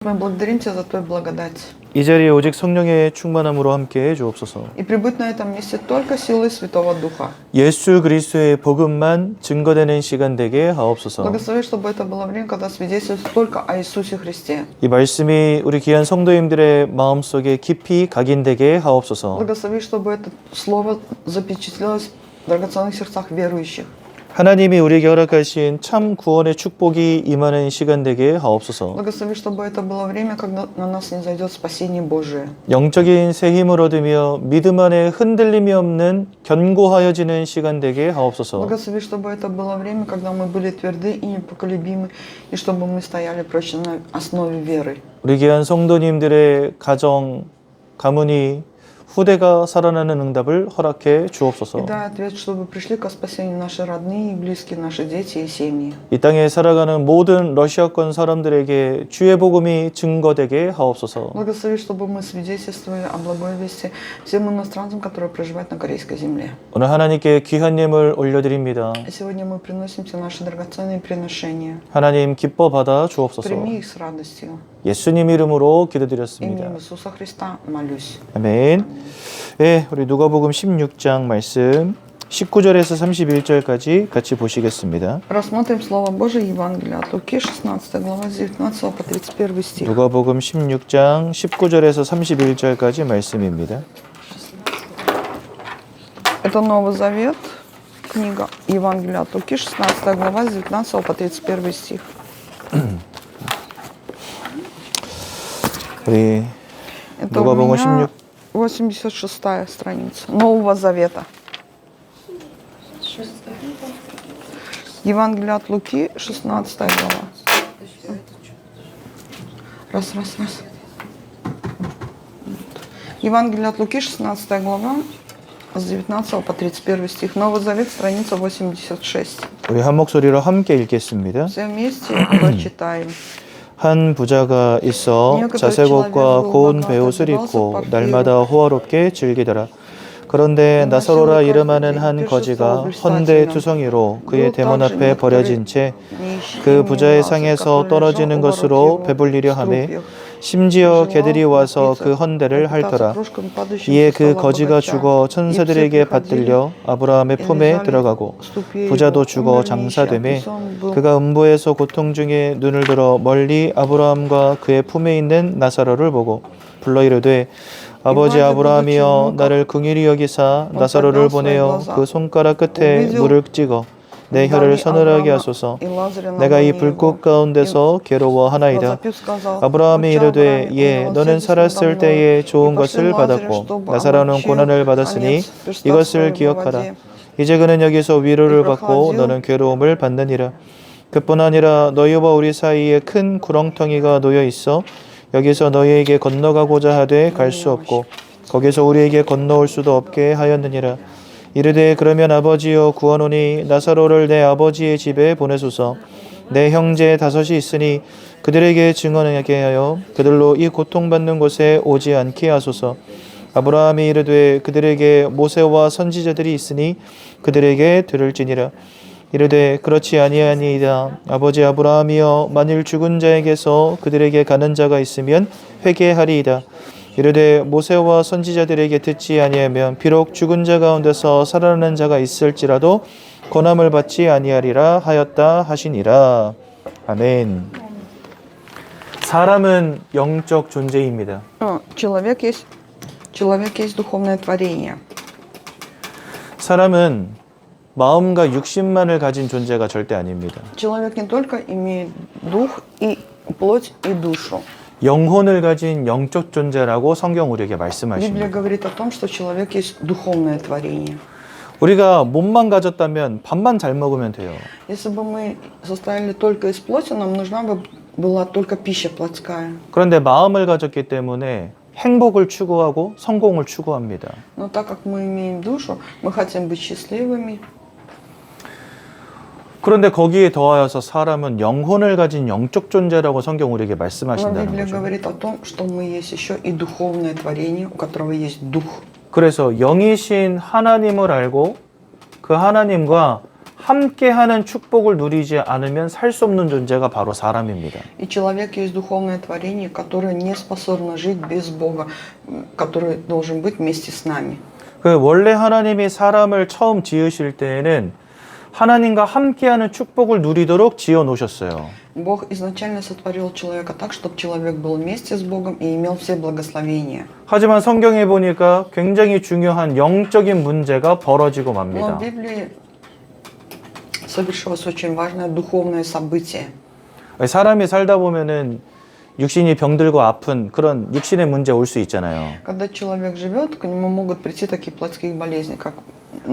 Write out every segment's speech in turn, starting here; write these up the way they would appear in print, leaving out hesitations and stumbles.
Мы благодарим Тебя за Твою благодать. 이 자리에 오직 성령의 충만함으로 함께해 주옵소서. И прибыть на этом месте только силой Святого Духа. 예수 그리스도의 복음만 증거되는 시간 되게 하옵소서. Благослови, чтобы это было время, когда свидетельствует только о Иисусе Христе. 이 말씀이 우리 귀한 성도님들의 마음속에 깊이 각인되게 하옵소서. Благослови, чтобы это слово запечатлелось в драгоценных сердцах верующих. 하나님이 우리에게 허락하신 참 구원의 축복이 임하는 시간 되게 하옵소서. Благослови, чтобы это было время, когда на нас не зайдет спасение Божие. 영적인 새 힘을 얻으며 믿음 안에 흔들림이 없는 견고하여지는 시간 되게 하옵소서. Благослови, чтобы это было время, когда мы были тверды и непоколебимы, и чтобы мы стояли прочно на основе веры. 우리 귀한 성도님들의 가정, 가문이 후대가 살아나는 응답을 허락해 주옵소서. И дай ответ, чтобы пришли ко спасению наши родные и близкие, наши дети и семьи. 이 땅에 살아가는 모든 러시아권 사람들에게 주의 복음이 증거되게 하옵소서. Благослови, чтобы мы свидетельствовали о благой вести всем иностранцам, которые проживают на корейской земле. 오늘 하나님께 귀한 예물 올려드립니다. И сегодня мы приносим тебе наши драгоценные приношения. 하나님 기뻐 받아 주옵소서. Прими их с радостью. 예수님 이름으로 Именем 기도드렸습니다. Иисуса Христа молюсь. 아멘. 네, 우리 누가복음 16장 말씀 19절에서 31절까지 같이 보시겠습니다. Рассмотрим Слово Божие, Евангелие от Луки, 16 глава, с 19 по 31 стих. 누가복음 16장 19절에서 31절까지 말씀입니다. Это Новый Завет, книга Евангелия от Луки, 16 глава, с 19 по 31 стих. 우리 Это у 누가복음 меня 16 86-я страница Нового Завета. Евангелие от Луки, 16 глава. Раз. Евангелие от Луки, 16 глава, с 19 по 31 стих. Новый Завет, страница 86. 우리 한 목소리로 함께 읽겠습니다. Все вместе прочитаем. 한 부자가 있어 자색옷과 고운 베옷을 입고 날마다 호화롭게 즐기더라. 그런데 나사로라 이름하는 한 거지가 헌데 투성이로 그의 대문 앞에 버려진 채 그 부자의 상에서 떨어지는 것으로 배불리려 하매 심지어 개들이 와서 그 헌대를 핥더라. 이에 그 거지가 죽어 천사들에게 받들려 아브라함의 품에 들어가고 부자도 죽어 장사되매 그가 음부에서 고통 중에 눈을 들어 멀리 아브라함과 그의 품에 있는 나사로를 보고 불러 이르되 아버지 아브라함이여 나를 긍휼히 여기사 나사로를 보내어 그 손가락 끝에 물을 찍어 내 혀를 서늘하게 하소서. 내가 이 불꽃 가운데서 괴로워하나이다. 아브라함이 이르되 예 너는 살았을 때에 좋은 것을 받았고 나사로는 고난을 받았으니 이것을 기억하라. 이제 그는 여기서 위로를 받고 너는 괴로움을 받느니라. 그뿐 아니라 너희와 우리 사이에 큰 구렁텅이가 놓여 있어 여기서 너희에게 건너가고자 하되 갈 수 없고 거기서 우리에게 건너올 수도 없게 하였느니라. 이르되 그러면 아버지여 구하노니 나사로를 내 아버지의 집에 보내소서. 내 형제 5이 있으니 그들에게 증언하게 하여 그들로 이 고통받는 곳에 오지 않게 하소서. 아브라함이 이르되 그들에게 모세와 선지자들이 있으니 그들에게 들을지니라. 이르되 그렇지 아니하니이다. 아버지 아브라함이여 만일 죽은 자에게서 그들에게 가는 자가 있으면 회개하리이다. 이르되 모세와 선지자들에게 듣지 아니하면 비록 죽은 자 가운데서 살아나는 자가 있을지라도 권함을 받지 아니하리라 하였다 하시니라. 아멘. 사람은 영적 존재입니다. Человек есть духовное творение. 사람은 마음과 육신만을 가진 존재가 절대 아닙니다. Человек не только имеет дух и плоть и душу. 영혼을 가진 영적 존재라고 성경 우리에게 Библия 말씀하십니다. говорит о том, что человек есть духовное творение. 우리가 몸만 가졌다면 밥만 잘 먹으면 돼요. Если бы мы состояли только из плоти, нам нужна бы была только пища плотская. 그런데 마음을 가졌기 때문에 행복을 추구하고 성공을 추구합니다. Но так как мы имеем душу, мы хотим быть счастливыми. 그런데 거기에 더하여서 사람은 영혼을 가진 영적 존재라고 성경 우리에게 Но 말씀하신다는 Библия 거죠. говорит о том, что мы есть еще и духовное творение, у которого есть дух. 그래서 영이신 하나님을 알고 그 하나님과 함께하는 축복을 누리지 않으면 살 수 없는 존재가 바로 사람입니다. И человек есть духовное творение, которое не способно жить без Бога, который должен быть вместе с нами. 그 원래 하나님이 사람을 처음 지으실 때에는 하나님과 함께하는 축복을 누리도록 지어 놓으셨어요. Бог изначально сотворил человека так, чтобы человек был вместе с Богом и имел все благословения. 하지만 성경에 보니까 굉장히 중요한 영적인 문제가 벌어지고 Но 맙니다. в Библии совершилось очень важное духовное событие. 사람이 살다 보면은 육신이 병들고 아픈 그런 육신의 문제 올 수 있잖아요. Когда человек живет, к нему могут прийти такие плотские болезни, как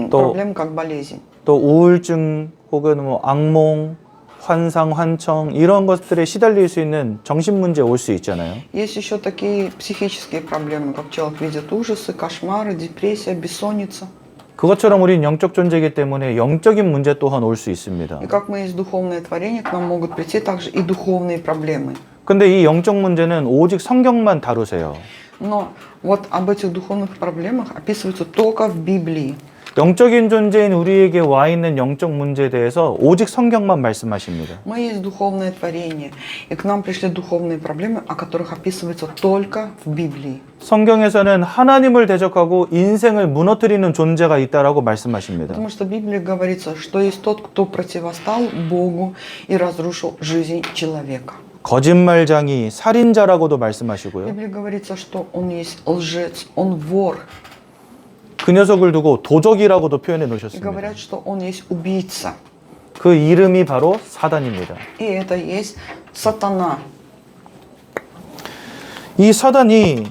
То- проблемы, как болезнь. 또 우울증 혹은 뭐 악몽, 환상, 환청 이런 것들에 시달릴 수 있는 정신 문제 올 수 있잖아요. Есть еще такие психические проблемы, как человек видит ужасы, кошмары, депрессия, бессонница. 그것처럼 우리는 영적 존재이기 때문에 영적인 문제 또한 올 수 있습니다. И как мы есть духовное творение, к нам могут прийти также и духовные проблемы. 근데 이 영적 문제는 오직 성경만 다루세요. Но вот об этих духовных проблемах описывается только в Библии. 영적인 존재인 우리에게 와 있는 영적 문제에 대해서 오직 성경만 말씀하십니다. Мы есть духовное творение, и к нам пришли духовные проблемы, о которых описывается только в Библии. 성경에서는 하나님을 대적하고 인생을 무너뜨리는 존재가 있다라고 말씀하십니다. Потому что в Библии говорится, что есть тот, кто противостал Богу и разрушил жизнь человека. 거짓말장이, 살인자라고도 В 말씀하시고요. Библии говорится, что он есть лжец, он вор. 그 녀석을 두고 도적이라고도 표현해 И 놓으셨습니다. говорят, что он есть убийца. 그 이름이 바로 사단입니다. И это есть сатана. 이 사단이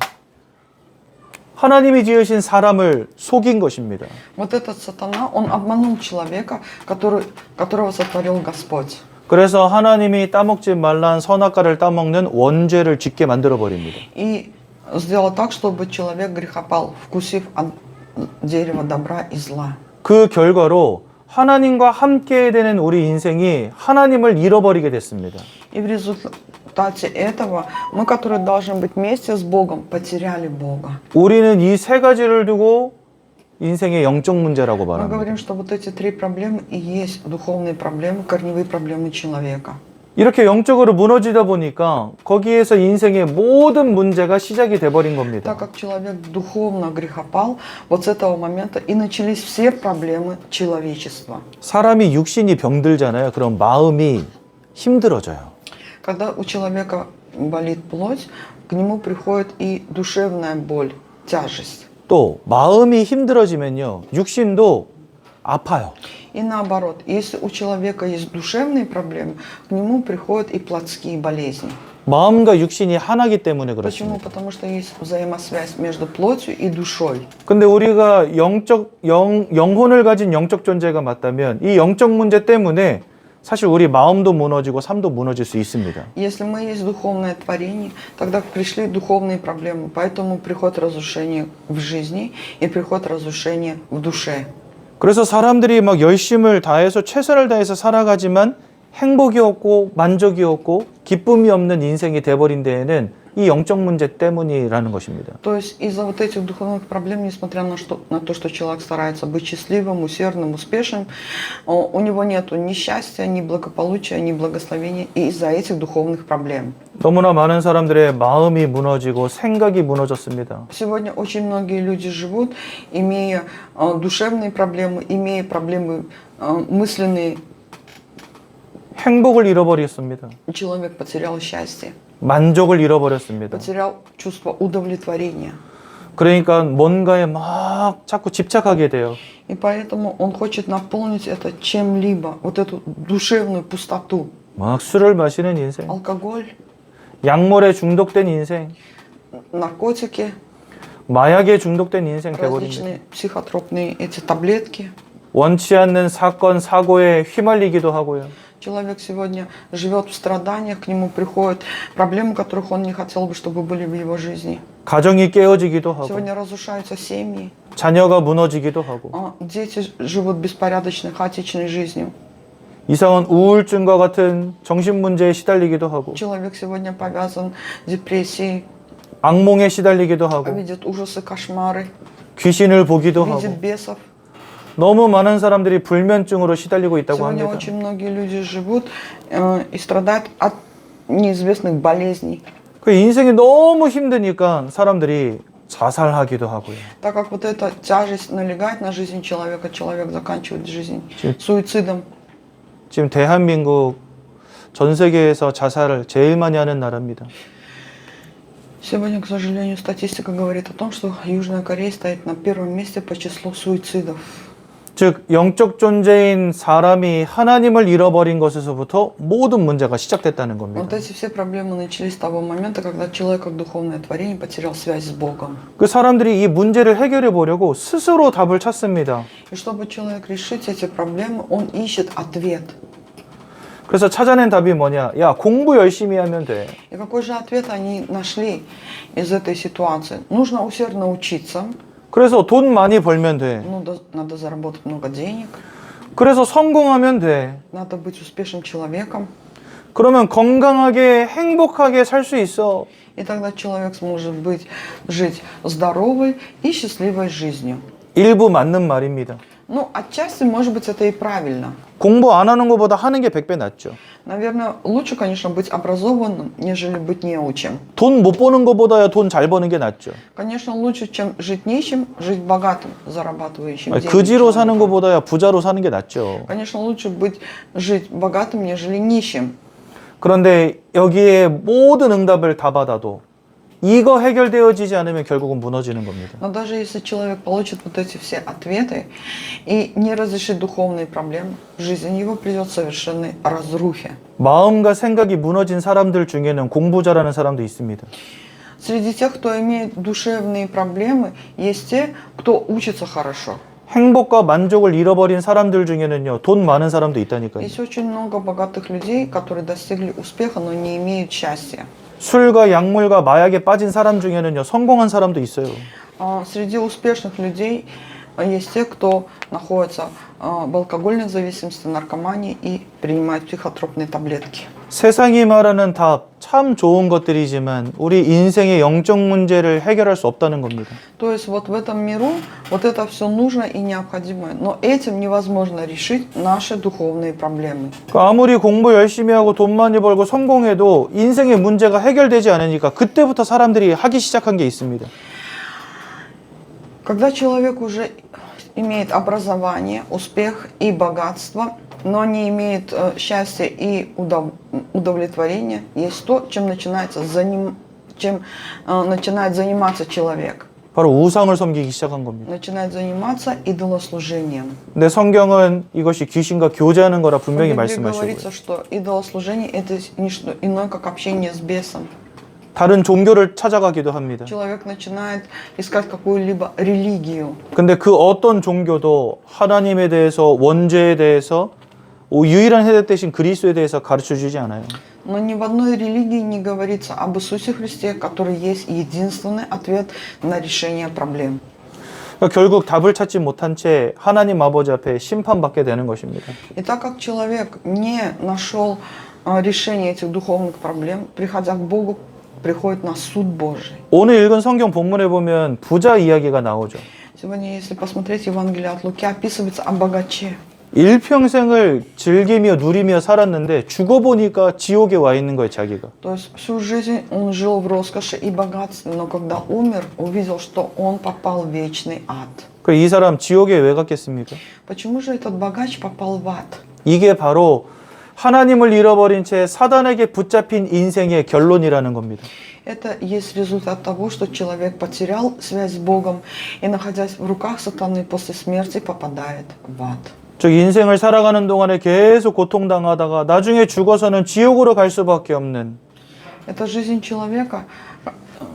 하나님이 지으신 사람을 속인 것입니다. Вот этот сатана, он обманул человека, которого сотворил Господь. 그래서 하나님이 따먹지 말란 선악과를 따먹는 원죄를 짓게 만들어 버립니다. И сделал так, чтобы человек грехопал, вкусив от дерева добра и зла. 그 결과로 하나님과 함께 되는 우리 인생이 하나님을 잃어버리게 됐습니다. И в результате этого мы, которые должны быть вместе с Богом, потеряли Бога. 우리는 이 세 가지를 두고 인생의 영적 문제라고 Мы 말합니다. говорим, что вот эти три проблемы и есть духовные проблемы, корневые проблемы человека. 이렇게 영적으로 무너지다 보니까 거기에서 인생의 모든 문제가 시작이 돼버린 겁니다. Так как человек духовно грехопал, вот с этого момента и начались все проблемы человечества. 사람이 육신이 병들잖아요. 그럼 마음이 힘들어져요. Когда у человека болит плоть, к нему приходит и душевная боль, тяжесть. 또 마음이 힘들어지면요. 육신도 아파요. И наоборот, если у человека есть душевные проблемы, к нему приходят и плотские болезни. 마음과 육신이 하나기 때문에 Почему? 그렇습니다. Потому что есть взаимосвязь между плотью и душой. 근데 우리가 영혼을 가진 영적 존재가 맞다면 이 영적 문제 때문에 사실 우리 마음도 무너지고 삶도 무너질 수 있습니다. Если мы есть духовное творение, тогда пришли духовные проблемы, поэтому приходит разрушение в жизни и приходит разрушение в душе. 그래서 사람들이 막 열심을 다해서 최선을 다해서 살아가지만 행복이 없고 만족이 없고 기쁨이 없는 인생이 돼버린 데에는 이 영적 문제 때문이라는 것입니다. То есть из-за вот этих духовных проблем, несмотря на то, что человек старается быть счастливым, усердным, успешным, у него нет ни счастья, ни благополучия, ни благословения и из-за этих духовных проблем. 너무나 많은 사람들의 마음이 무너지고 생각이 무너졌습니다. Сегодня очень многие люди живут, имея душевные проблемы, имея проблемы мысленные. 행복을 잃어버렸습니다. Человек потерял счастье, 만족을 잃어버렸습니다. потерял чувство удовлетворения. 그러니까 뭔가에 막 자꾸 집착하게 돼요. И поэтому он хочет наполнить это чем-либо, вот эту душевную пустоту. 막 술을 마시는 인생, Алкоголь, 약물에 중독된 인생, наркотики, 마약에 중독된 인생 돼버립니다. различные психотропные эти таблетки. 원치 않는 사건, 사고에 휘말리기도 하고요. Человек сегодня живет в страданиях, к нему приходят проблемы, которых он не хотел бы, чтобы были в его жизни. 가정이 깨어지기도 하고, Сегодня разрушаются семьи, 자녀가 무너지기도 하고, дети живут беспорядочной, хаотичной жизнью. 이상한 우울증과 같은 정신 문제에 시달리기도 하고, Человек сегодня повязан депрессией, 악몽에 시달리기도 하고, видит ужасы, кошмары, 귀신을 보기도 видит 하고, бесов, 너무 많은 사람들이 불면증으로 시달리고 있다고 Сегодня 합니다. очень многие люди живут и страдают от неизвестных болезней. 그 ин생이 너무 힘드니까 사람들이 자살하기도 하고요. Так как вот эта тяжесть налегает на жизнь человека, человек заканчивает жизнь Чи- суицидом. 지금 대한민국 전 세계에서 자살을 제일 많이 하는 나라입니다. Сегодня, к сожалению, статистика говорит о том, что Южная Корея стоит на первом месте по числу суицидов. 즉 영적 존재인 사람이 하나님을 잃어버린 것에서부터 모든 문제가 시작됐다는 Вот 겁니다. эти все проблемы начались с того момента, когда человек, как духовное творение, потерял связь с Богом. 그 사람들이 이 문제를 해결해 보려고 스스로 답을 찾습니다. И чтобы человек решить эти проблемы, он ищет ответ. 그래서 찾아낸 답이 뭐냐? 야, 공부 열심히 하면 돼. И какой же ответ они нашли из этой ситуации? Нужно усердно учиться, 그래서 돈 많이 벌면 돼. надо заработать много денег, 그래서 성공하면 돼. надо быть успешным человеком, 그러면 건강하게 행복하게 살 수 있어. и тогда человек сможет жить здоровой и счастливой жизнью. 일부 맞는 말입니다. Ну, отчасти, может быть, это и правильно. 공부 안 하는 것보다 하는 게 100배 낫죠. Наверное, лучше, конечно, быть образованным, нежели быть неучим. 돈 못 버는 것보다야 돈 잘 버는 게 낫죠. Конечно, лучше, чем жить нищим, жить богатым, зарабатывающим деньги. 그지로 사는 человеком. 것보다야 부자로 사는 게 낫죠. Конечно, лучше жить богатым, нежели нищим. 그런데 여기에 모든 응답을 다 받아도 이거 해결되어지지 않으면 결국은 무너지는 겁니다. Но даже если человек получит вот эти все ответы и не разрешит духовные проблемы, жизнь его придет к совершенной разрухе. 마음과 생각이 무너진 사람들 중에는 공부 잘하는 사람도 있습니다. Среди тех, кто имеет душевные проблемы, есть те, кто учится хорошо. 행복과 만족을 잃어버린 사람들 중에는요, 돈 많은 사람도 있다니까요. Есть очень много богатых людей, которые достигли успеха, но не имеют счастья. 술과 약물과 마약에 빠진 사람 중에는요, 성공한 사람도 있어요. Среди успешных людей есть те, кто находится в алкогольной зависимости, наркомании и принимает психотропные таблетки. 세상이 말하는 답, 참 좋은 것들이지만 우리 인생의 영적 문제를 해결할 수 없다는 겁니다. То есть вот в этом миру вот это все нужно и необходимо, но этим невозможно решить наши духовные проблемы. 아무리 공부 열심히 하고 돈 많이 벌고 성공해도 인생의 문제가 해결되지 않으니까 그때부터 사람들이 하기 시작한 게 있습니다. Когда человек уже имеет образование, успех и богатство, но не имеет счастья и удовлетворения, есть то, чем начинает заниматься человек. 바로 우상을 섬기기 시작한 겁니다. Начинает заниматься идолослужением. 근데 성경은 이것이 귀신과 교제하는 거라 분명히 В Библии 말씀하시고요. говорится, что идолослужение – это не что иное, как общение с бесом. 다른 종교를 찾아가기도 합니다. Человек начинает искать какую-либо религию. 근데 그 어떤 종교도 하나님에 대해서, 원죄에 대해서, 유일한 해답 대신 그리스도에 대해서 가르쳐주지 않아요. Но ни в одной религии не говорится об Иисусе Христе, который есть единственный ответ на решение проблем. 그러니까 결국 답을 찾지 못한 채 하나님 아버지 앞에 심판받게 되는 것입니다. И так как человек не нашел решение этих духовных проблем, приходя к Богу, приходит на суд Божий. 오늘 읽은 성경 본문에 보면 부자 이야기가 나오죠. Сегодня, если посмотреть Евангелие от Луки, описывается о богаче. 일평생을 즐기며 누리며 살았는데 죽어보니까 지옥에 와 있는 거예요, 자기가. То есть всю жизнь он жил в роскоши и богатстве, но когда умер, увидел, что он попал в вечный ад. 이 사람 지옥에 왜 갔겠습니까? Почему же этот богач попал в ад? 이게 바로 하나님을 잃어버린 채 사단에게 붙잡힌 인생의 결론이라는 겁니다. Это есть результат того, что человек потерял связь с Богом и, находясь в руках сатаны, после смерти попадает в ад. 즉 인생을 살아가는 동안에 계속 고통당하다가 나중에 죽어서는 지옥으로 갈 수밖에 없는 Это жизнь человека,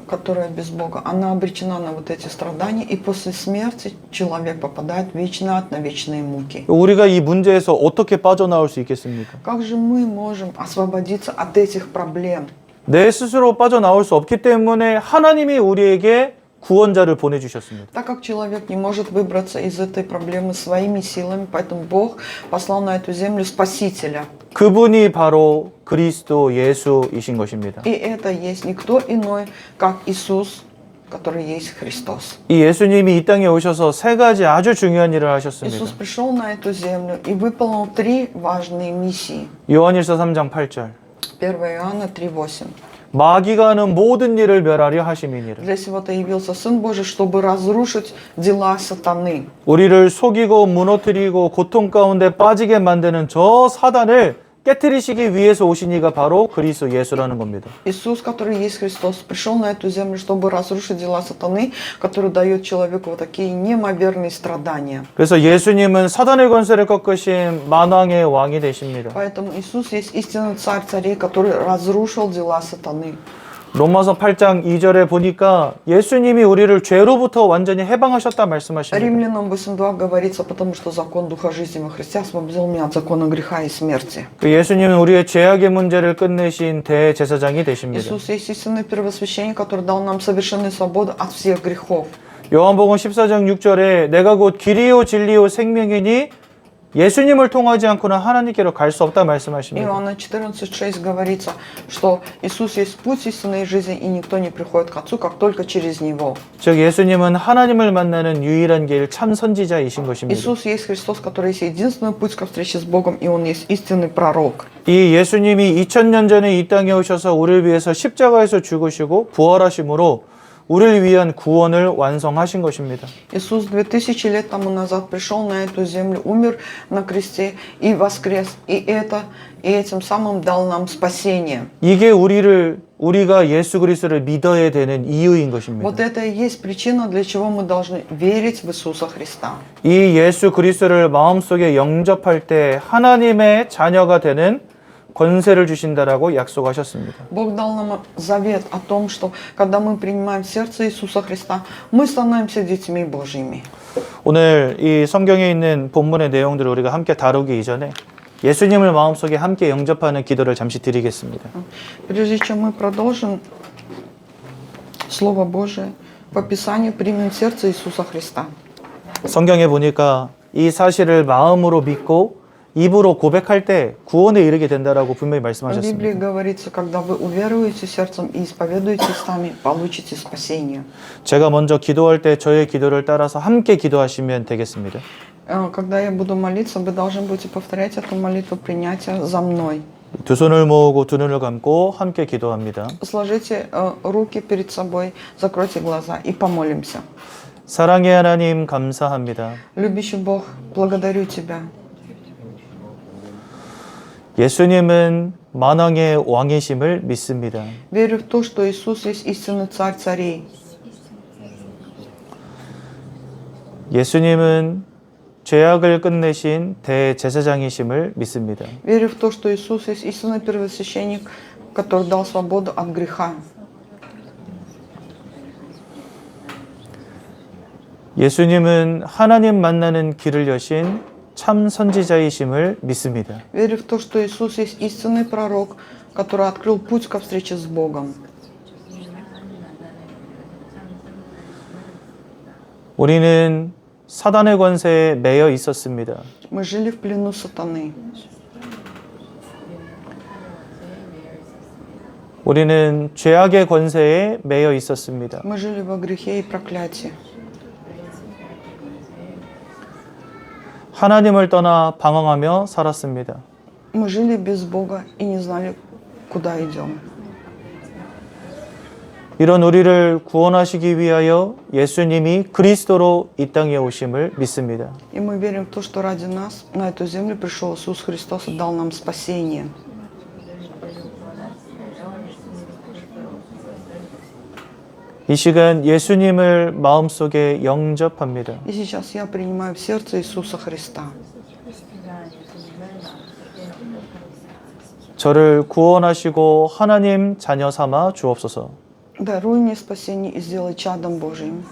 которая без Бога, она обречена на вот эти страдания, и после смерти человек попадает в вечный ад, на вечные муки. 우리가 이 문제에서 어떻게 빠져나올 수 있겠습니까? Как же мы можем освободиться от этих проблем? 내 스스로 빠져나올 수 없기 때문에 하나님이 우리에게 구원자를 보내주셨습니다. Так как человек не может выбраться из этой проблемы своими силами, поэтому Бог послал на эту землю Спасителя. 그분이 바로 그리스도 예수이신 것입니다. И это есть никто иной, как Иисус который есть Христос. 이 예수님이 이 땅에 오셔서 세 가지 아주 중요한 일을 하셨습니다. Иисус пришел на эту землю и выполнил 3 важные миссии. 요한일서 3장 8절. 1 Иоанна 3:8. 마귀가 하는 모든 일을 멸하려 하심이니라. Для сего-то явился Сын Божий, чтобы разрушить дела сатаны. 우리를 속이고 무너뜨리고 고통 가운데 빠지게 만드는 저 사단을 깨트리시기 위해서 오신 이가 바로 그리스도 예수라는 겁니다. Иисус, который есть Христос, пришел на эту землю, чтобы разрушить дела сатаны, который дает человеку вот такие неимоверные страдания. 그래서 예수님은 사단의 권세를 꺾으신 만왕의 왕이 되십니다. Поэтому Иисус есть истинный царь царей, который разрушил дела сатаны. 로마서 8장 2절에 보니까 예수님이 우리를 죄로부터 완전히 해방하셨다 말씀하십니다. Римлянам 8:2 говорится, потому что закон Духа жизни во Христе освободил меня от закона греха и смерти. 그 예수님은 우리의 죄악의 문제를 끝내신 대제사장이 되십니다. Иисус есть истинный первосвященник, который дал нам совершенную свободу от всех грехов. 요한복음 14장 6절에 내가 곧 길이요 진리요 생명이니 예수님을 통하지 않고는 하나님께로 갈 수 없다 말씀하십니다. Иоанна 14:6 говорится, что Иисус есть путь истинной жизни, и никто не приходит к Отцу, как только через Него. 즉 예수님은 하나님을 만나는 유일한 길 참 선지자이신 것입니다. Иисус есть Христос, который есть единственный путь ко встрече с Богом, и Он есть истинный пророк. 이 예수님이 2000년 전에 이 땅에 오셔서 우리를 위해서 십자가에서 죽으시고 부활하심으로 우리를 위한 구원을 완성하신 것입니다. Иисус 2000 лет тому назад пришел на эту землю, умер на кресте и воскрес, и этим самым дал нам спасение. 이게 우리가 예수 그리스도를 믿어야 되는 이유인 것입니다. Вот это и есть причина, для чего мы должны верить в Иисуса Христа. 이 예수 그리스도를 마음속에 영접할 때 하나님의 자녀가 되는 권세를 주신다라고 약속하셨습니다. Бог дал нам завет о том, что когда мы принимаем в сердце Иисуса Христа, мы становимся детьми Божьими. 오늘 이 성경에 있는 본문의 내용들을 우리가 함께 다루기 이전에 예수님을 마음속에 함께 영접하는 기도를 잠시 드리겠습니다. Прежде чем мы продолжим Слово Божие, по Писанию примем в сердце Иисуса Христа. 성경에 보니까 이 사실을 마음으로 믿고 입으로 고백할 때 구원에 이르게 된다라고 분명히 В Библии 말씀하셨습니다. говорится, когда вы уверуете сердцем и исповедуете устами, получите спасение. 제가 먼저 기도할 때 저의 기도를 따라서 함께 기도하시면 되겠습니다. Когда я буду молиться, вы должны будете повторять эту молитву принятия за мной. 두 손을 모으고 두 눈을 감고 함께 기도합니다. Сложите руки перед собой, закройте глаза и помолимся. 사랑의 하나님 감사합니다. Любящий Бог, благодарю Тебя. 예수님은 만왕의 왕이심을 믿습니다. Верю в то, что Иисус есть истинный царь царей. 예수님은 죄악을 끝내신 대제사장이심을 믿습니다. Верю в то, что Иисус есть истинный первосвященник, который дал свободу от греха. 예수님은 하나님 만나는 길을 여신 참 선지자이심을 믿습니다. Верю в то, что Иисус есть истинный пророк, который открыл путь ко встрече с Богом. 우리는 사단의 권세에 매여 있었습니다. Мы жили в плену сатаны. 우리는 죄악의 권세에 매여 있었습니다. Мы жили во грехе и проклятии. 하나님을 떠나 방황하며 살았습니다. Мы жили без Бога и не знали, куда идем. 이런 우리를 구원하시기 위하여 예수님이 그리스도로 이 땅에 오심을 믿습니다. И мы верим в то, что ради нас на эту землю пришел Иисус Христос и дал нам спасение. 이 시간 예수님을 마음속에 영접합니다. И сейчас я принимаю в сердце Иисуса Христа. 저를 구원하시고 하나님 자녀 삼아 주옵소서. Даруй мне спасение и сделай чадом Божьим.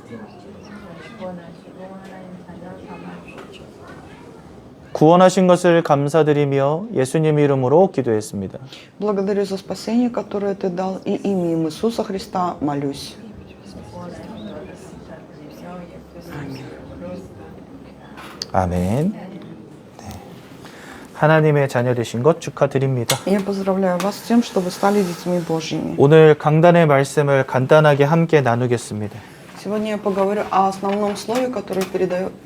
구원하신 것을 감사드리며 예수님 이름으로 기도했습니다. Благодарю за спасение, которое Ты дал, и именем Иисуса Христа молюсь. 아멘. 네. 하나님의 자녀 되신 것 축하드립니다. Я поздравляю вас с тем, что вы стали детьми Божьими. 오늘 강단의 말씀을 간단하게 함께 나누겠습니다. Сегодня я поговорю о основном слове, которое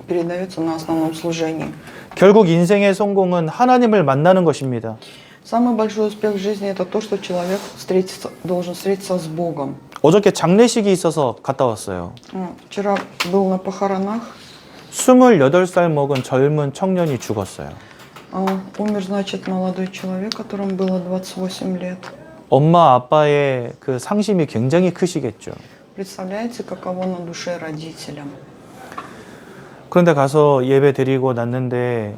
передается на основном служении. 결국 인생의 성공은 하나님을 만나는 것입니다. Самый большой успех в жизни это то, что человек должен встретиться с Богом. 어저께 장례식이 있어서 갔다 왔어요. Вчера был на похоронах. 28살 먹은 젊은 청년이 죽었어요. Умер, значит, молодой человек, которому было 28 лет. 엄마 아빠의 그 상심이 굉장히 크시겠죠. Представляете, каково на душе родителям? 그런데 가서 예배 드리고 났는데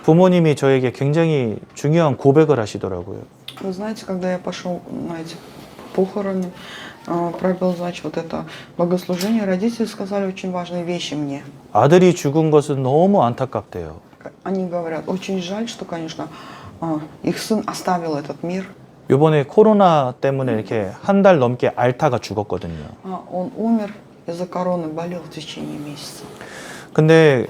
부모님이 저에게 굉장히 중요한 고백을 하시더라고요. Вы знаете, когда я пошел на эти похороны, провел, значит, вот это богослужение, родители сказали очень важные вещи мне. 아들이 죽은 것은 너무 안타깝대요. Они говорят, очень жаль, что, конечно, их сын оставил этот мир. 이번에 코로나 때문에 이렇게 한 달 넘게 앓다가 죽었거든요. Он умер из-за короны, болел в течение месяца. 근데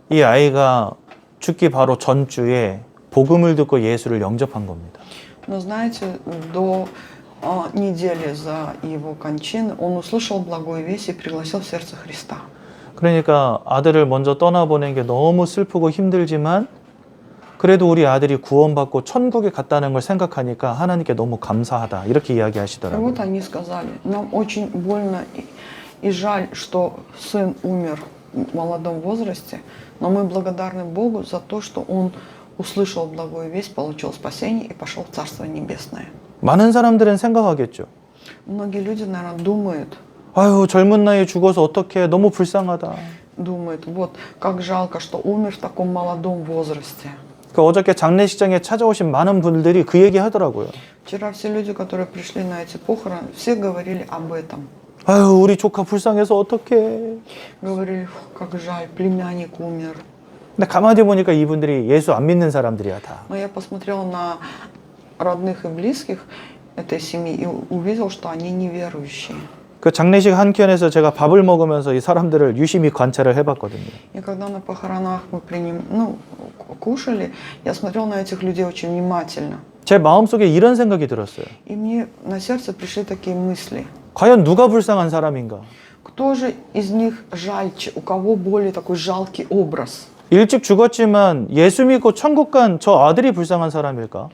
이 아이가 죽기 바로 전주에 복음을 듣고 예수를 영접한 겁니다. Но знаете, до недели за его кончины он услышал благую весть и пригласил в сердце Христа. 그러니까 아들을 먼저 떠나보낸 게 너무 슬프고 힘들지만 그래도 우리 아들이 구원받고 천국에 갔다는 걸 생각하니까 하나님께 너무 감사하다 이렇게 이야기하시더라고요. Вот они сказали, нам очень больно и жаль, что сын умер в молодом возрасте, но мы благодарны Богу за то, что он услышал благую весть, получил спасение и пошел в Царство Небесное. 많은 사람들은 생각하겠죠. Многие люди, наверное, думают, 아유 젊은 나이에 죽어서 어떡해 너무 불쌍하다. думают, вот как жалко, что умер в таком молодом возрасте. 그 어저께 장례식장에 찾아오신 많은 분들이 그 얘기 하더라고요. Вчера все люди, которые пришли на эти похороны, все говорили об этом. 아유 우리 조카 불쌍해서 어떡해. Говорили, как жаль, племянник умер. 근데 가만히 보니까 이분들이 예수 안 믿는 사람들이야 다. Но я посмотрела на родных и близких этой семьи и увидел, что они неверующие. 그 장례식 한켠에서 제가 밥을 먹으면서 이 사람들을 유심히 관찰을 해봤거든요. И когда на похоронах мы кушали, я смотрел на этих людей очень внимательно. 제 마음속에 이런 생각이 들었어요. И мне на сердце пришли такие мысли. 과연 누가 불쌍한 사람인가? Кто же из них жальче, у кого более такой жалкий образ? 일찍 죽었지만 예수 믿고 천국 간 저 아들이 불쌍한 사람일까?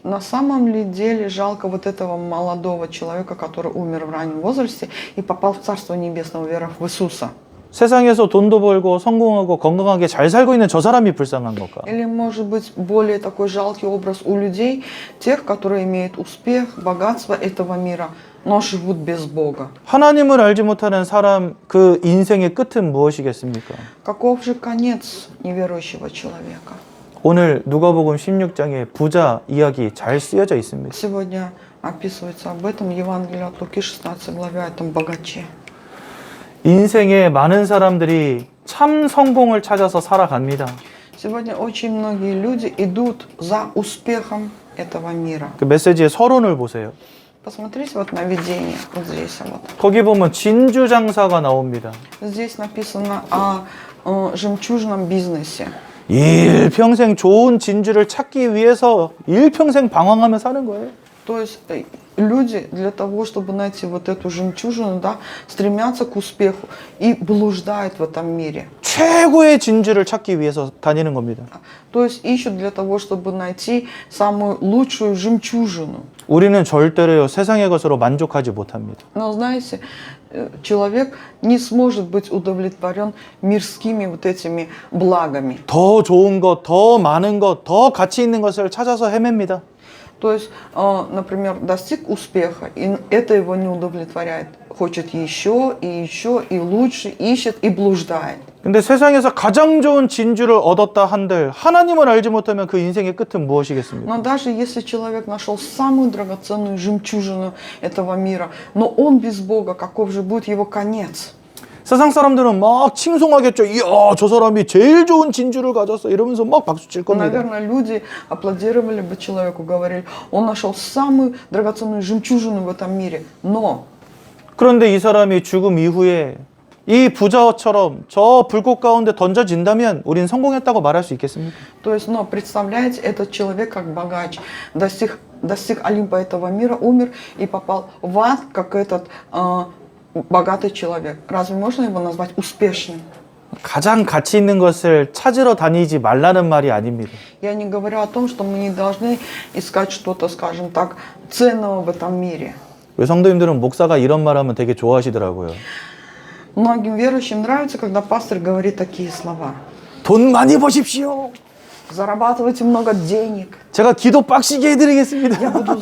На самом ли деле жалко вот этого молодого человека, который умер в раннем возрасте и попал в Царство Небесное, уверовав в Иисуса? 세상에서 돈도 벌고 성공하고 건강하게 잘 살고 있는 저 사람이 불쌍한 걸까? Или, может быть, более такой жалкий образ у людей, тех, которые имеют успех, богатство этого мира, но живут без Бога? 하나님을 알지 못하는 사람 그 인생의 끝은 무엇이겠습니까? Каков же конец неверующего человека? 오늘 누가복음 16장에 부자 이야기 잘 쓰여져 있습니다. Сегодня описывается об этом Евангелие от Луки, 16 главе, о этом богаче. 인생에 많은 사람들이 참 성공을 찾아서 살아갑니다. Сегодня очень многие люди идут за успехом этого мира. 그 메시지의 서론을 보세요. Посмотрите вот на видение, вот здесь вот. 거기 보면 진주 장사가 나옵니다. Здесь написано о жемчужном бизнесе. 일평생 좋은 진주를 찾기 위해서 일평생 방황하며 사는 거예요. То есть люди для того, чтобы найти вот эту жемчужину, да, стремятся к успеху и блуждают в этом мире. 최고의 진주를 찾기 위해서 다니는 겁니다. То есть ищут для того, чтобы найти самую лучшую жемчужину. 우리는 절대로요 세상의 것으로 만족하지 못합니다. Но знаете, человек не сможет быть удовлетворен мирскими вот этими благами. 더 좋은 것, 더 많은 것, 더 가치 있는 것을 찾아서 헤맵니다. То есть, например, достиг успеха, и это его не удовлетворяет. Хочет еще, и лучше, ищет и блуждает. 근데 세상에서 가장 좋은 진주를 얻었다 한들 하나님을 알지 못하면 그 인생의 끝은 무엇이겠습니까? Но даже если человек нашел самую драгоценную жемчужину этого мира, но он без Бога, каков же будет его конец? 세상 사람들은 막 칭송하겠죠. 이야, 저 사람이 제일 좋은 진주를 가졌어. 이러면서 막 박수 칠 겁니다. Наверное, люди аплодировали бы человеку, говорили, он нашел самую драгоценную жемчужину в этом мире. Но 그런데 이 사람이 죽음 이후에 이 부자처럼 저 불꽃 가운데 던져진다면 우린 성공했다고 말할 수 있겠습니까? То есть, но представляете, этот человек как богач, достиг Олимпа этого мира, умер и попал в ад, как этот богатый человек. Разве можно его назвать успешным? 가장 가치 있는 것을 찾으러 다니지 말라는 말이 아닙니다. Я не говорю о том, что мы не должны искать что-то, скажем так, ценного в этом мире. 왜 성도님들은 목사가 이런 말하면 되게 좋아하시더라고요. Многим верующим нравится, когда пастор говорит такие слова. 돈 많이 버십시오. Зарабатывайте много денег. 제가 기도 빡시게 해드리겠습니다. Я буду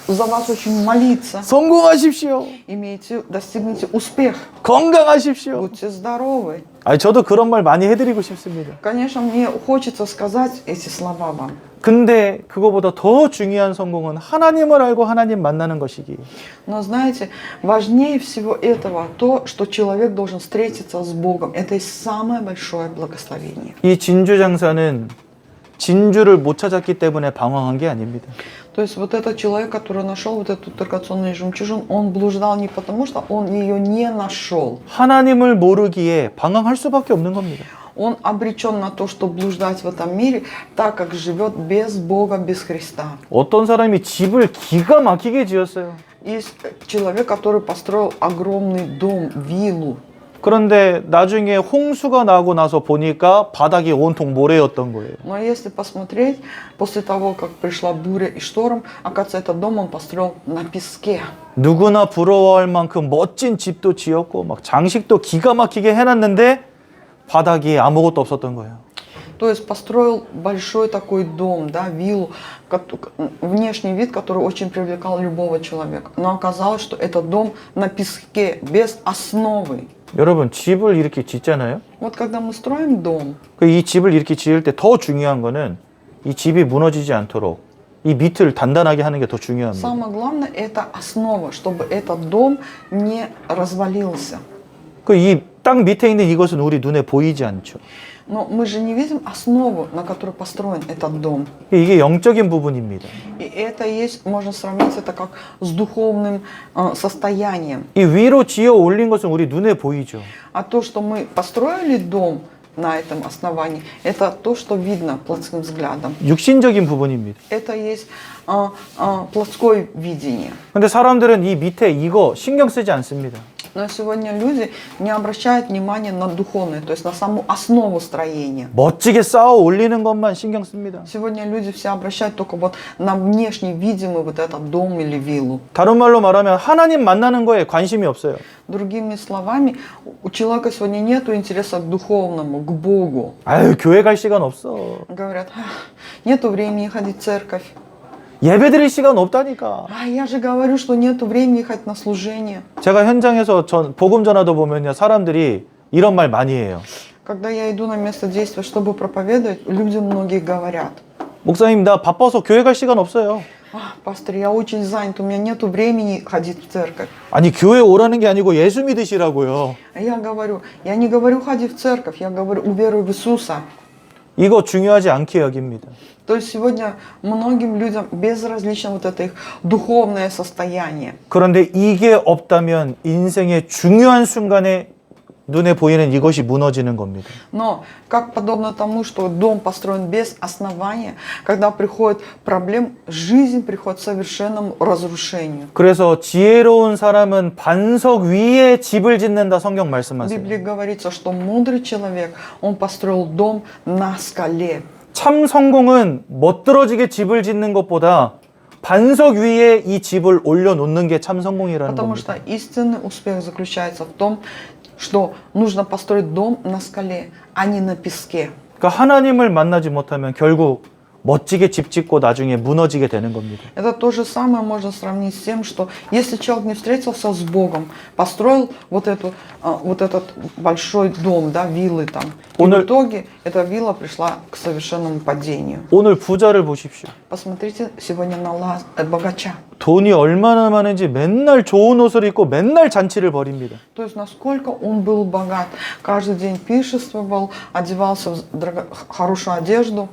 за вас очень молиться. 성공하십시오. Достигните успех. 건강하십시오. Будьте здоровы. 아니, 저도 그런 말 많이 해드리고 싶습니다. Конечно, мне хочется сказать эти слова вам. 근데 그거보다 더 중요한 성공은 하나님을 알고 하나님 만나는 것이기. Но знаете, важнее всего этого то, что человек должен встретиться с Богом. Это и самое большое благословение. 이 진주 장사는 진주를 못 찾았기 때문에 방황한 게 아닙니다. То есть вот этот человек, который нашел вот эту драгоценную жемчужину, он блуждал не потому, что он ее не нашел. 하나님을 모르기에 방황할 수밖에 없는 겁니다. Он обречен на то, что блуждать в этом мире, так как живет без Бога, без Христа. 어떤 사람이 집을 기가 막히게 지었어요. Есть человек, который построил огромный дом, виллу. 그런데 나중에 홍수가 나고 나서 보니까 바닥이 온통 모래였던 거예요. Но если посмотреть, после того, как пришла буря и шторм, оказывается, этот дом он построил на песке. 누구나 부러워할 만큼 멋진 집도 지었고 막 장식도 기가 막히게 해놨는데 바닥이 아무것도 없었던 거예요. То есть построил большой такой дом, да, виллу, внешний вид, который очень привлекал любого человека. Но оказалось, что этот дом на песке, без основы. 여러분, 집을 이렇게 짓잖아요. Вот когда мы строим дом, 이 집을 이렇게 지을 때 더 중요한 거는 이 집이 무너지지 않도록 이 밑을 단단하게 하는 게 더 중요합니다. самое главное это основа, чтобы этот дом не развалился. 이 땅 밑에 있는 이것은 우리 눈에 보이지 않죠. Но мы же не видим основу, на которой построен этот дом. 이게 영적인 부분입니다. И это есть, можно сравнить это как с духовным состоянием. 이 위로 지어 올린 것은 우리 눈에 보이죠. А то, что мы построили дом на этом основании, это то, что видно плотским взглядом. 육신적인 부분입니다. Это есть плотское видение. 근데 사람들은 이 밑에 이거 신경 쓰지 않습니다. Но сегодня люди не обращают внимания на духовное, то есть на саму основу строения. 멋지게 쌓아 올리는 것만 신경 씁니다. Сегодня люди все обращают только вот на внешне видимый вот этот дом или виллу. 다른 말로 말하면 하나님 만나는 거에 관심이 없어요. Другими словами, у человека сегодня нет интереса к духовному, к Богу. 아유, 교회 갈 시간 없어. Говорят, нету времени ходить в церковь. 예배 드릴 시간 없다니까. Я же говорю, что нету времени ходить на служение. 제가 현장에서 복음 전하다 보면요, 사람들이 이런 말 많이 해요. Когда я иду на место действия, чтобы проповедовать, люди многие говорят. 목사님, 나 바빠서 교회 갈 시간 없어요. Пастор, я очень занят, у меня нету времени ходить в церковь. 아니, 교회 오라는 게 아니고 예수 믿으시라고요. Я говорю, я не говорю ходи в церковь, я говорю уверуй в Иисуса. 이거 중요하지 않게 여깁니다. То есть сегодня многим людям безразлично вот это их духовное состояние. 그런데 이게 없다면 인생의 중요한 순간에 눈에 보이는 이것이 무너지는 겁니다. Но как подобно тому, что дом построен без основания, когда приходит проблем, жизнь приходит к совершенному разрушению. 그래서 지혜로운 사람은 반석 위에 집을 짓는다 성경 В 말씀하세요. Библии говорится, что мудрый человек, он построил дом на скале. 참 성공은 멋들어지게 집을 짓는 것보다 반석 위에 이 집을 올려놓는 게 참 성공이라는 Потому 겁니다. что истинный успех заключается в том, что нужно построить дом на скале, а не на песке. 그러니까 하나님을 만나지 못하면 결국 멋지게 집 짓고 나중에 무너지게 되는 겁니다. Это то же самое можно сравнить с тем, что если человек не встретился с Богом, построил вот этот большой дом, да, виллы там, и в итоге эта вилла пришла к совершенному падению. 오늘 부자를 보십시오. Посмотрите сегодня на богача. 돈이 얼마나 많은지 맨날 좋은 옷을 입고 맨날 잔치를 벌입니다. То есть насколько он был богат, каждый день пиршествовал, одевался в хорошую одежду.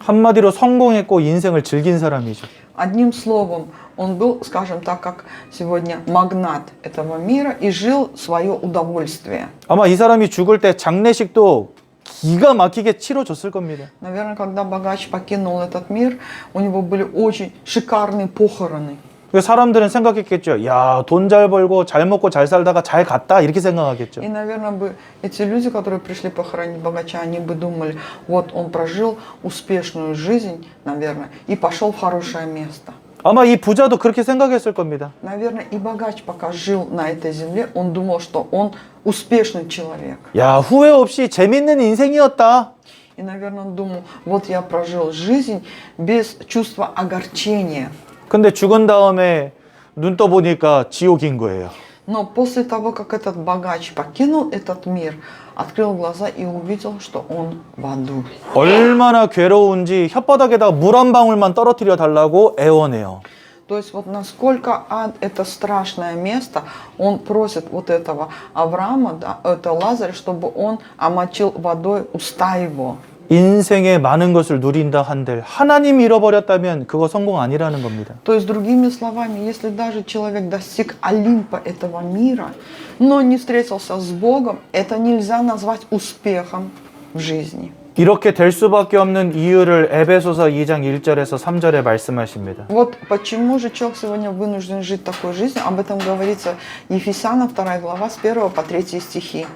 한마디로 성공했고 인생을 즐긴 사람이죠. Одним словом, он был, скажем так, как сегодня магнат этого мира и жил свое удовольствие. 아마 이 사람이 죽을 때 장례식도 기가 막히게 치러줬을 겁니다. Наверное, когда богач покинул этот мир, у него были очень шикарные похороны. 사람들은 생각했겠죠. 야, 돈 잘 벌고 잘 먹고 잘 살다가 잘 갔다 이렇게 생각하겠죠. И, наверное, бы эти люди, которые пришли похоронить богача, они бы думали, вот он прожил успешную жизнь, наверное, и пошел в хорошее место. 아마 이 부자도 그렇게 생각했을 겁니다. Наверное, и богач, пока жил на этой земле, он думал, что он успешный человек. 야, 후회 없이 재밌는 인생이었다. И, наверное, он думал, вот я прожил жизнь без чувства огорчения. 근데 죽은 다음에 눈 떠보니까 지옥인 거예요. Но после того, как этот богач покинул этот мир, открыл глаза и увидел, что он в аду. 얼마나 괴로운지 혓바닥에다 물 한 방울만 떨어뜨려 달라고 애원해요. То есть вот насколько ад это страшное место, он просит вот этого Авраама, да, это Лазаря, чтобы он омочил водой уста его. 인생의 많은 것을 누린다 한들 하나님 잃어버렸다면 그거 성공 아니라는 겁니다. То есть, другими словами, если даже человек достиг Олимпа этого мира, но не встретился с Богом, это нельзя назвать успехом в жизни. 이렇게 될 수밖에 없는 이유를 에베소서 2장 1절에서 3절에 말씀하십니다. Вот почему же человек сегодня вынужден жить такой жизнью, об этом говорится Ефесянам 2 глава с 1 по 3 стихи.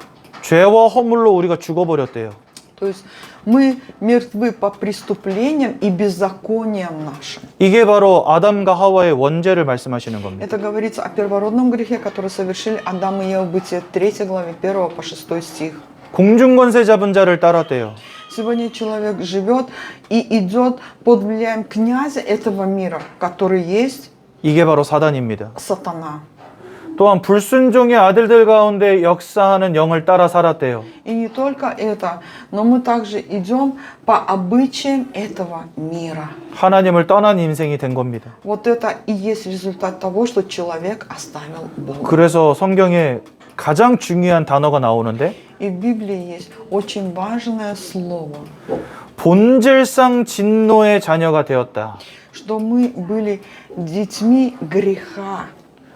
죄와 허물로 우리가 죽어버렸대요. То есть мы мертвы по преступлениям и беззакониям нашим. 이게 바로 아담과 하와의 원죄를 말씀하시는 겁니다. Это говорится о первородном грехе, который совершили Адам и Ева, Бытие 3 главе 1 по 6 стих. 공중권세 잡은 자를 따랐대요. Сегодня человек живет и идет под влиянием князя этого мира, который есть 이게 바로 사단입니다. сатана. 또한 불순종의 아들들 가운데 역사하는 영을 따라 살았대요. И не только это, но мы также идем по обычаям этого мира. 하나님을 떠난 인생이 된 겁니다. Вот это и есть результат того, что человек оставил Бога. 그래서 성경에 가장 중요한 단어가 나오는데 И в Библии есть очень важное слово, 본질상 진노의 자녀가 되었다. что мы были детьми греха.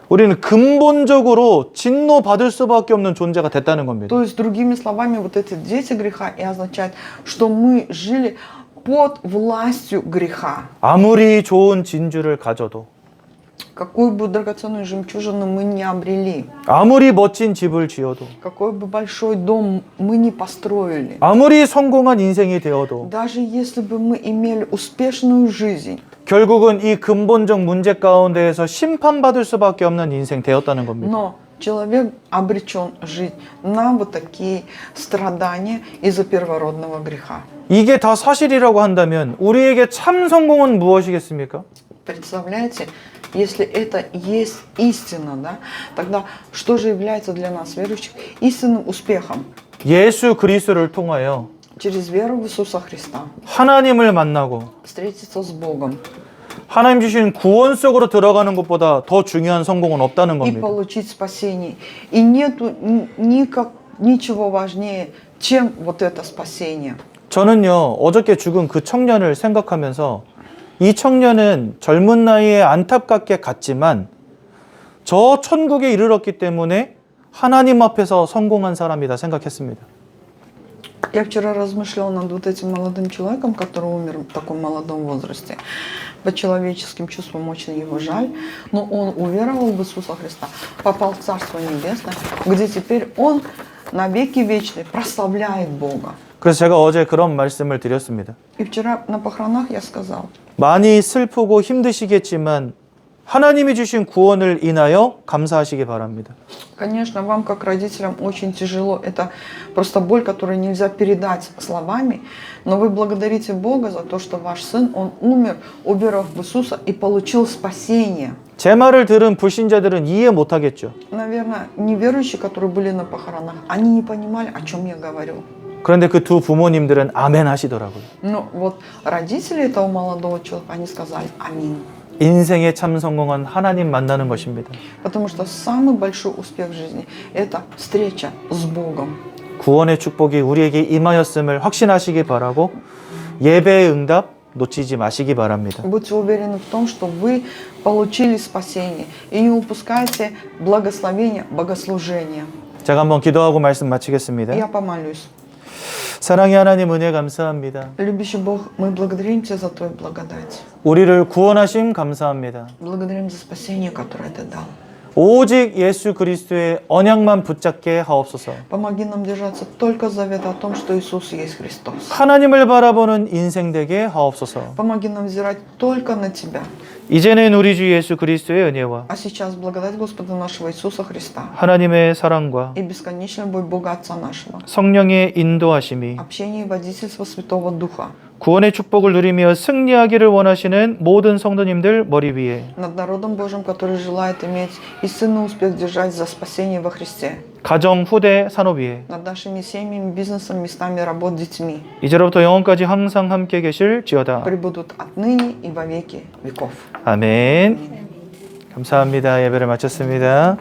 우리는 근본적으로 진노받을 수밖에 없는 존재가 됐다는 겁니다. То есть, другими словами, вот эти дети греха и означает, что мы жили под властью греха. 아무리 좋은 진주를 가져도 Какую бы драгоценную жемчужину мы не обрели, 아무리 멋진 집을 지어도 какой бы большой дом мы не построили, 아무리 성공한 인생이 되어도 даже если бы мы имели успешную жизнь, 결국은 이 근본적 문제 가운데에서 심판받을 수밖에 없는 인생 되었다는 겁니다. но человек обречен жить на вот такие страдания из-за первородного греха. 이게 다 사실이라고 한다면 우리에게 참 성공은 무엇이겠습니까? Представляете, если это есть истина, да, тогда что же является для нас, верующих, истинным успехом? 예수 그리스도를 통하여 Через веру в Иисуса Христа 하나님을 만나고 встретиться с Богом 하나님 주신 구원 속으로 들어가는 것보다 더 중요한 성공은 없다는 и 겁니다. получить спасение. И нету ничего важнее, чем вот это спасение. 저는요, 어저께 죽은 그 청년을 생각하면서 이 청년은 젊은 나이에 안타깝게 갔지만 저 천국에 이르렀기 때문에 하나님 앞에서 성공한 사람이다 생각했습니다. Я вчера размышляла над вот этим молодым человеком, который умер в таком молодом возрасте. По человеческим чувствам очень его жаль, но он уверовал в Иисуса Христа, попал в Царство Небесное, где теперь он навеки вечный прославляет Бога. 그래서 제가 어제 그런 말씀을 드렸습니다. И вчера на похоронах я сказал, 많이 슬프고 힘드시겠지만 하나님이 주신 구원을 인하여 감사하시기 바랍니다. конечно, вам как родителям очень тяжело. Это просто боль, которую нельзя передать словами. Но вы благодарите Бога за то, что ваш сын, он умер, уверовав в Иисуса и получил спасение. 제 말을 들은 불신자들은 이해 못하겠죠. Наверное, неверующие, которые были на похоронах, они не понимали, о чем я говорю. 그런데 그 두 부모님들은 아멘 하시더라고요. Но вот родители этого молодого человека, они сказали аминь. 인생의 참 성공은 하나님 만나는 것입니다. Потому что самый большой успех в жизни – это встреча с Богом. 구원의 축복이 우리에게 임하였음을 확신하시기 바라고 예배의 응답 놓치지 마시기 바랍니다. Будьте уверены в том, что вы получили спасение. И не упускайте благословение богослужения. 제가 한번 기도하고 말씀 마치겠습니다. Я помолюсь. 사랑의 하나님 은혜 감사합니다. Любящий Бог, мы благодарим Тебя за Твою благодать. 우리를 구원하심 감사합니다. Благодарим за спасение, которое Ты дал. 오직 예수 그리스도의 언약만 붙잡게 하옵소서. Помоги нам держаться только завета о том, что Иисус есть Христос. 하나님을 바라보는 인생 되게 하옵소서. Помоги нам взирать только на Тебя. 이제는 우리 주 예수 그리스도의 은혜와 А сейчас благодать Господа нашего Иисуса Христа 하나님의 사랑과 и бесконечная любовь Бога Отца нашего, 성령의 인도하심이 общение и водительство Святого Духа 구원의 축복을 누리며 승리하기를 원하시는 모든 성도님들 머리 위에 над народом Божьим, который желает иметь истинный успех держать за спасение во Христе, 가정, 후대, 산업 위에 над нашими семьями, бизнесом, местами работ, детьми, 이제로부터 영원까지 항상 함께 계실지어다. пребудут отныне и во веки веков. 아멘. 감사합니다. 예배를 마쳤습니다.